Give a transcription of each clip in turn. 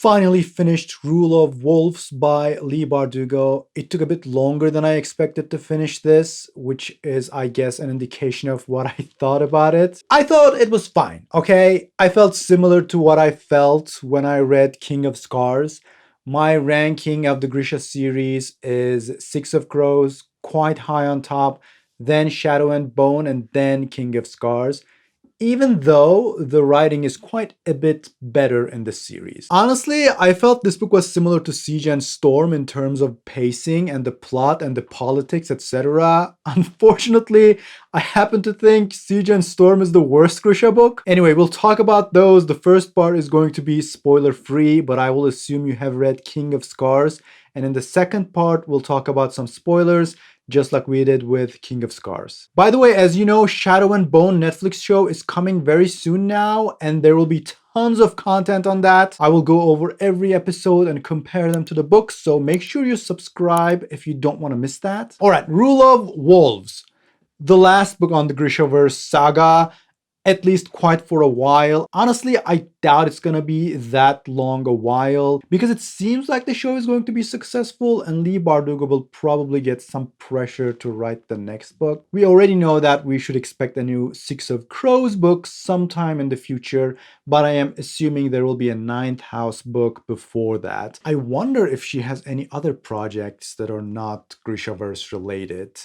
finally finished Rule of Wolves by Leigh Bardugo. It took a bit longer than I expected to finish this, which is, I guess, an indication of what I thought about it. I thought it was fine, okay? I felt similar to what I felt when I read King of Scars. My ranking of the Grisha series is Six of Crows, quite high on top, then Shadow and Bone, and then King of Scars, even though the writing is quite a bit better in this series. Honestly, I felt this book was similar to Siege and Storm in terms of pacing and the plot and the politics, etc. Unfortunately, I happen to think Siege and Storm is the worst Grisha book. Anyway, we'll talk about those. The first part is going to be spoiler-free, but I will assume you have read King of Scars. And in the second part, we'll talk about some spoilers, just like we did with King of Scars. By the way, as you know, Shadow and Bone Netflix show is coming very soon now, and there will be tons of content on that. I will go over every episode and compare them to the books, so make sure you subscribe if you don't want to miss that. All right, Rule of Wolves, the last book on the Grishaverse saga, at least quite for a while. Honestly, I doubt it's gonna be that long a while because it seems like the show is going to be successful and Leigh Bardugo will probably get some pressure to write the next book. We already know that we should expect a new Six of Crows book sometime in the future, but I am assuming there will be a Ninth House book before that. I wonder if she has any other projects that are not Grishaverse related.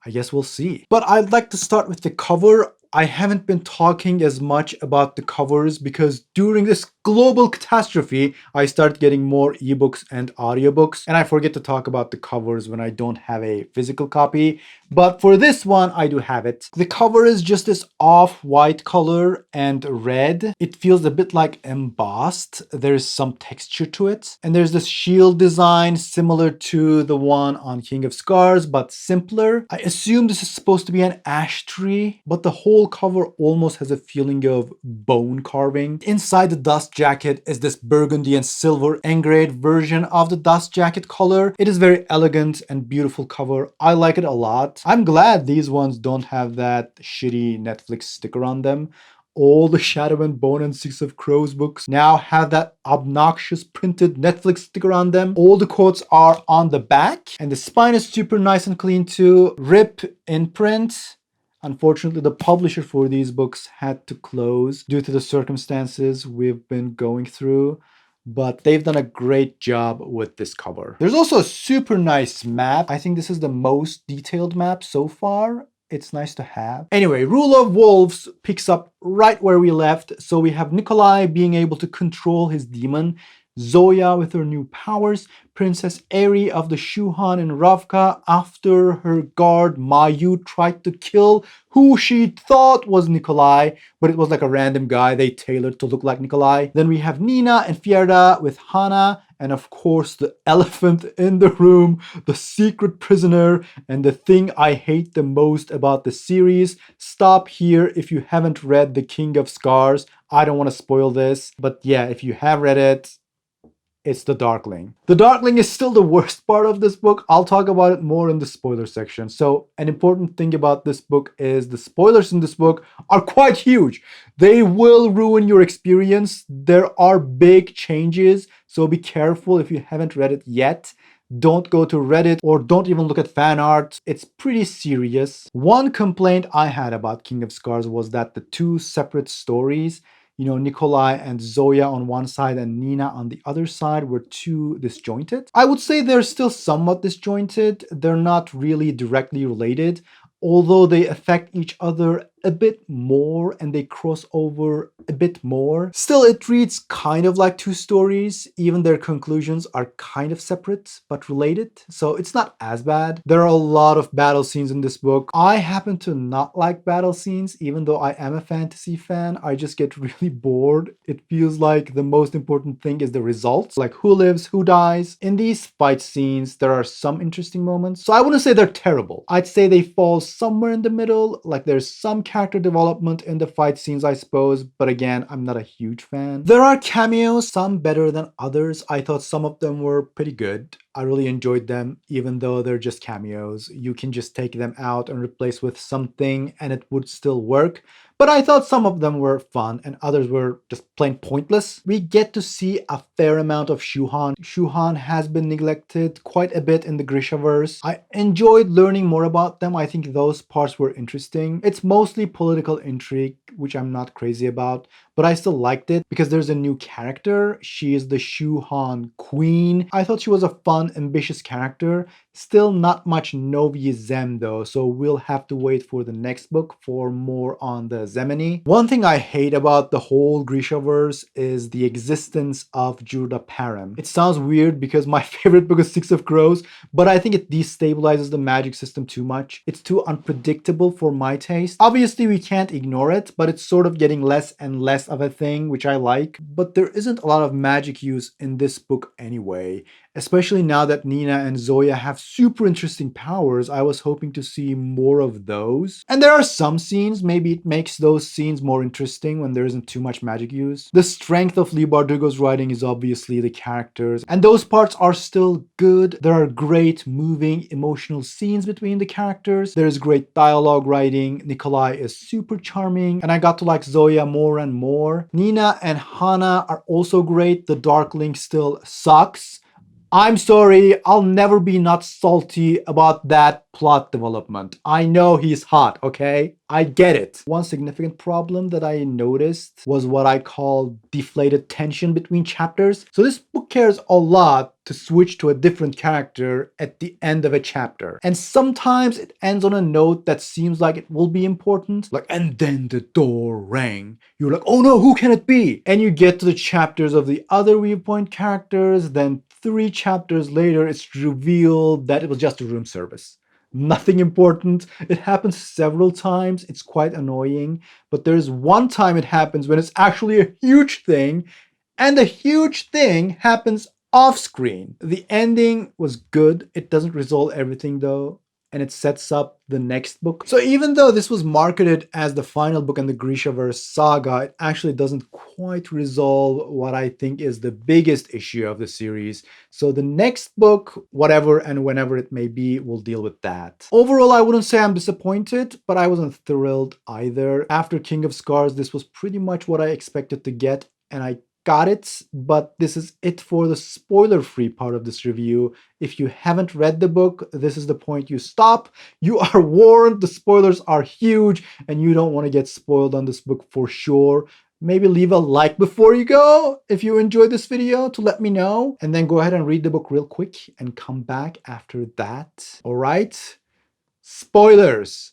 I guess we'll see. But I'd like to start with the cover. I haven't been talking as much about the covers because during this global catastrophe, I start getting more ebooks and audiobooks, and I forget to talk about the covers when I don't have a physical copy. But for this one, I do have it. The cover is just this off-white color and red. It feels a bit like embossed. There's some texture to it. And there's this shield design similar to the one on King of Scars, but simpler. I assume this is supposed to be an ash tree, but the whole cover almost has a feeling of bone carving. Inside the dust jacket is this burgundy and silver engraved version of the dust jacket color. It is very elegant and beautiful cover. I like it a lot. I'm glad these ones don't have that shitty Netflix sticker on them. All the Shadow and Bone and Six of Crows books now have that obnoxious printed Netflix sticker on them. All the quotes are on the back, and the spine is super nice and clean too. RIP imprint. Unfortunately, the publisher for these books had to close due to the circumstances we've been going through, but they've done a great job with this cover. There's also a super nice map. I think this is the most detailed map so far. It's nice to have. Anyway, Rule of Wolves picks up right where we left. So we have Nikolai being able to control his demon, Zoya with her new powers, Princess Eri of the Shuhan in Ravka after her guard Mayu tried to kill who she thought was Nikolai, but it was like a random guy they tailored to look like Nikolai. Then we have Nina and Fierda with Hana, and of course the elephant in the room, the secret prisoner, and the thing I hate the most about the series. Stop here if you haven't read The King of Scars. I don't want to spoil this, but yeah, if you have read it, it's the Darkling. The Darkling is still the worst part of this book. I'll talk about it more in the spoiler section. So an important thing about this book is the spoilers in this book are quite huge. They will ruin your experience. There are big changes, so be careful if you haven't read it yet. Don't go to Reddit or don't even look at fan art. It's pretty serious. One complaint I had about King of Scars was that the two separate stories, you know, Nikolai and Zoya on one side and Nina on the other side, were too disjointed. I would say they're still somewhat disjointed. They're not really directly related, although they affect each other a bit more and they cross over a bit more. Still, it reads kind of like two stories. Even their conclusions are kind of separate but related, so it's not as bad. There are a lot of battle scenes in this book. I happen to not like battle scenes, even though I am a fantasy fan. I just get really bored. It feels like the most important thing is the results, like who lives, who dies. In these fight scenes, there are some interesting moments, so I wouldn't say they're terrible. I'd say they fall somewhere in the middle, like there's some character development in the fight scenes, I suppose, but again, I'm not a huge fan. There are cameos, some better than others. I thought some of them were pretty good. I really enjoyed them, even though they're just cameos. You can just take them out and replace with something and it would still work. But I thought some of them were fun and others were just plain pointless. We get to see a fair amount of Shuhan. Shuhan has been neglected quite a bit in the Grishaverse. I enjoyed learning more about them. I think those parts were interesting. It's mostly political intrigue, which I'm not crazy about, but I still liked it because there's a new character. She is the Shuhan Queen. I thought she was a fun, ambitious character. Still not much Novi Zem though, so we'll have to wait for the next book for more on the Zemini. One thing I hate about the whole Grishaverse is the existence of Jurda Param. It sounds weird because my favorite book is Six of Crows, but I think it destabilizes the magic system too much. It's too unpredictable for my taste. Obviously we can't ignore it, but it's sort of getting less and less of a thing, which I like. But there isn't a lot of magic use in this book anyway. Especially now that Nina and Zoya have super interesting powers, I was hoping to see more of those. And there are some scenes, maybe it makes those scenes more interesting when there isn't too much magic use. The strength of Leigh Bardugo's writing is obviously the characters, and those parts are still good. There are great, moving, emotional scenes between the characters. There's great dialogue writing. Nikolai is super charming, and I got to like Zoya more and more. Nina and Hana are also great. The Darkling still sucks. I'm sorry, I'll never be not salty about that plot development. I know he's hot, okay? I get it. One significant problem that I noticed was what I call deflated tension between chapters. So this book cares a lot to switch to a different character at the end of a chapter. And sometimes it ends on a note that seems like it will be important. Like, and then the door rang. You're like, oh no, who can it be? And you get to the chapters of the other viewpoint characters, then 3 chapters later, it's revealed that it was just a room service. Nothing important. It happens several times. It's quite annoying. But there's one time it happens when it's actually a huge thing, and the huge thing happens off screen. The ending was good. It doesn't resolve everything though, and it sets up the next book. So even though this was marketed as the final book in the Grishaverse saga, it actually doesn't quite resolve what I think is the biggest issue of the series. So the next book, whatever and whenever it may be, will deal with that. Overall, I wouldn't say I'm disappointed, but I wasn't thrilled either. After King of Scars, this was pretty much what I expected to get, and I got it, but this is it for the spoiler-free part of this review. If you haven't read the book, this is the point you stop. You are warned, the spoilers are huge, and you don't want to get spoiled on this book for sure. Maybe leave a like before you go if you enjoyed this video to let me know, and then go ahead and read the book real quick and come back after that. All right? Spoilers.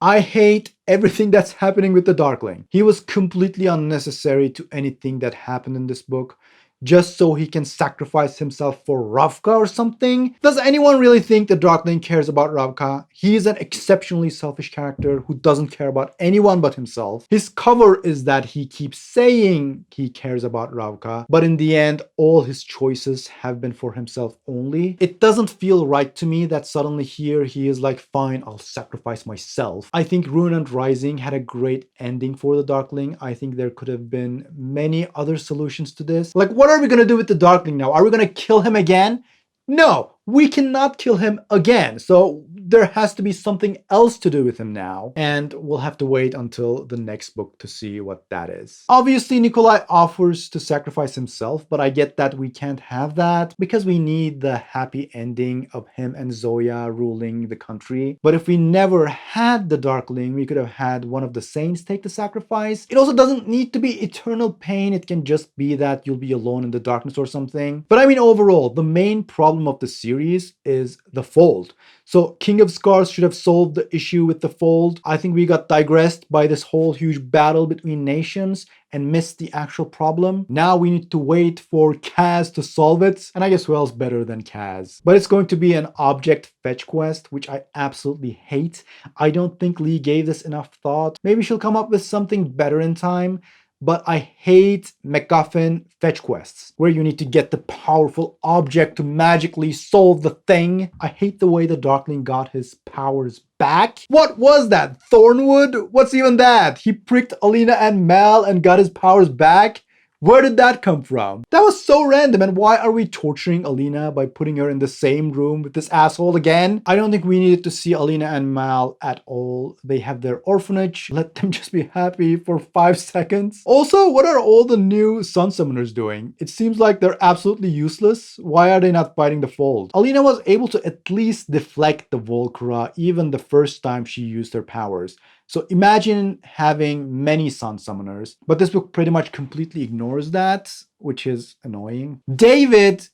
I hate everything that's happening with the Darkling. He was completely unnecessary to anything that happened in this book, just so he can sacrifice himself for Ravka or something. Does anyone really think the Darkling cares about Ravka? He is an exceptionally selfish character who doesn't care about anyone but himself. His cover is that he keeps saying he cares about Ravka, but in the end, all his choices have been for himself only. It doesn't feel right to me that suddenly here he is like, fine, I'll sacrifice myself. I think Ruin and Rising had a great ending for the Darkling. I think there could have been many other solutions to this. Like, what are we gonna do with the Darkling now? Are we gonna kill him again? No, we cannot kill him again. So there has to be something else to do with him now. And we'll have to wait until the next book to see what that is. Obviously, Nikolai offers to sacrifice himself, but I get that we can't have that because we need the happy ending of him and Zoya ruling the country. But if we never had the Darkling, we could have had one of the Saints take the sacrifice. It also doesn't need to be eternal pain. It can just be that you'll be alone in the darkness or something. But I mean, overall, the main problem of the series is the Fold. So King of Scars should have solved the issue with the Fold. I think we got digressed by this whole huge battle between nations and missed the actual problem. Now we need to wait for Kaz to solve it. And I guess who else better than Kaz? But it's going to be an object fetch quest, which I absolutely hate. I don't think Leigh gave this enough thought. Maybe she'll come up with something better in time. But I hate MacGuffin fetch quests, where you need to get the powerful object to magically solve the thing. I hate the way the Darkling got his powers back. What was that? Thornwood? What's even that? He pricked Alina and Mal and got his powers back? Where did that come from? That was so random, and why are we torturing Alina by putting her in the same room with this asshole again? I don't think we needed to see Alina and Mal at all. They have their orphanage. Let them just be happy for 5 seconds. Also, what are all the new Sun Summoners doing? It seems like they're absolutely useless. Why are they not fighting the Fold? Alina was able to at least deflect the Volcra even the first time she used her powers. So imagine having many Sun Summoners, but this book pretty much completely ignores that, which is annoying. David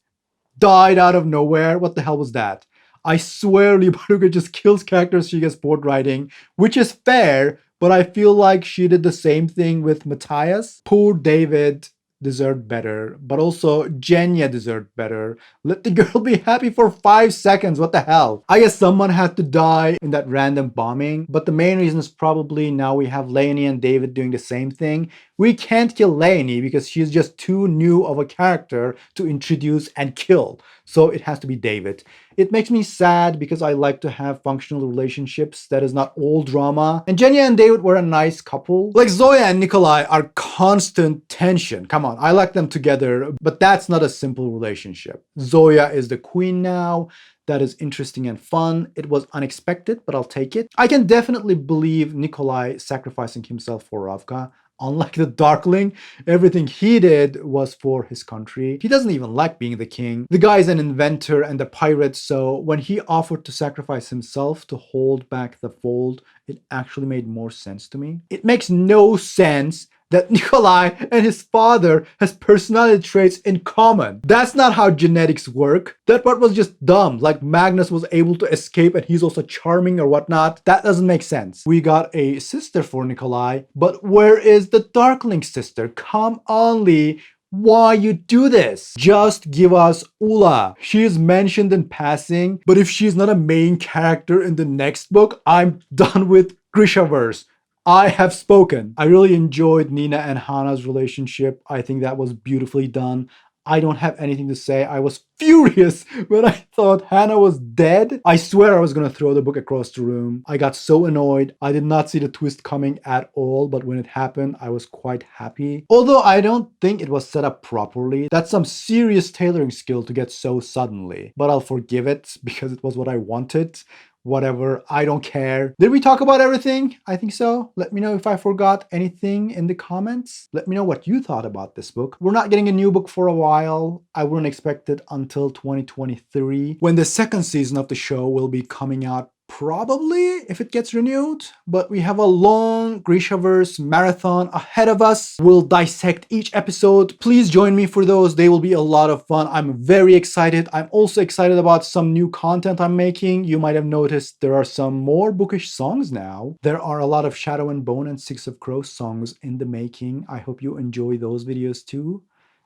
died out of nowhere. What the hell was that? I swear Leigh Bardugo just kills characters she gets bored writing, which is fair, but I feel like she did the same thing with Matthias. Poor David deserved better, but also Jenya deserved better. Let the girl be happy for 5 seconds, what the hell? I guess someone had to die in that random bombing, but the main reason is probably now we have Lainey and David doing the same thing. We can't kill Lainey because she's just too new of a character to introduce and kill, so it has to be David. It makes me sad because I like to have functional relationships that is not all drama. And Jenya and David were a nice couple. Like Zoya and Nikolai are constant tension. Come on, I like them together, but that's not a simple relationship. Zoya is the queen now. That is interesting and fun. It was unexpected, but I'll take it. I can definitely believe Nikolai sacrificing himself for Ravka. Unlike the Darkling, everything he did was for his country. He doesn't even like being the king. The guy's an inventor and a pirate, so when he offered to sacrifice himself to hold back the Fold, it actually made more sense to me. It makes no sense that Nikolai and his father has personality traits in common. That's not how genetics work. That part was just dumb, like Magnus was able to escape and he's also charming or whatnot. That doesn't make sense. We got a sister for Nikolai, but where is the Darkling sister? Come on, Leigh. Why you do this? Just give us Ula. She is mentioned in passing, but if she's not a main character in the next book, I'm done with Grishaverse. I have spoken. I really enjoyed Nina and Hannah's relationship. I think that was beautifully done. I don't have anything to say. I was furious when I thought Hannah was dead. I swear I was gonna throw the book across the room. I got so annoyed. I did not see the twist coming at all, but when it happened, I was quite happy. Although I don't think it was set up properly. That's some serious tailoring skill to get so suddenly. But I'll forgive it because it was what I wanted. Whatever, I don't care. Did we talk about everything? I think so. Let me know if I forgot anything in the comments. Let me know what you thought about this book. We're not getting a new book for a while. I wouldn't expect it until 2023, when the second season of the show will be coming out, probably, if it gets renewed. But we have a long Grishaverse marathon ahead of us. We'll dissect each episode. Please join me for those. They will be a lot of fun. I'm very excited. I'm also excited about some new content I'm making. You might have noticed there are some more bookish songs now. There are a lot of Shadow and Bone and Six of Crows songs in the making. I hope you enjoy those videos too.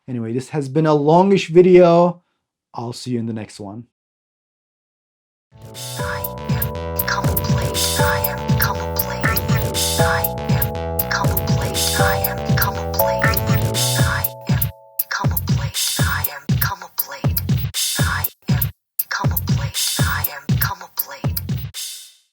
Anyway, this has been a longish video. I'll see you in the next one. I am commonplace. I am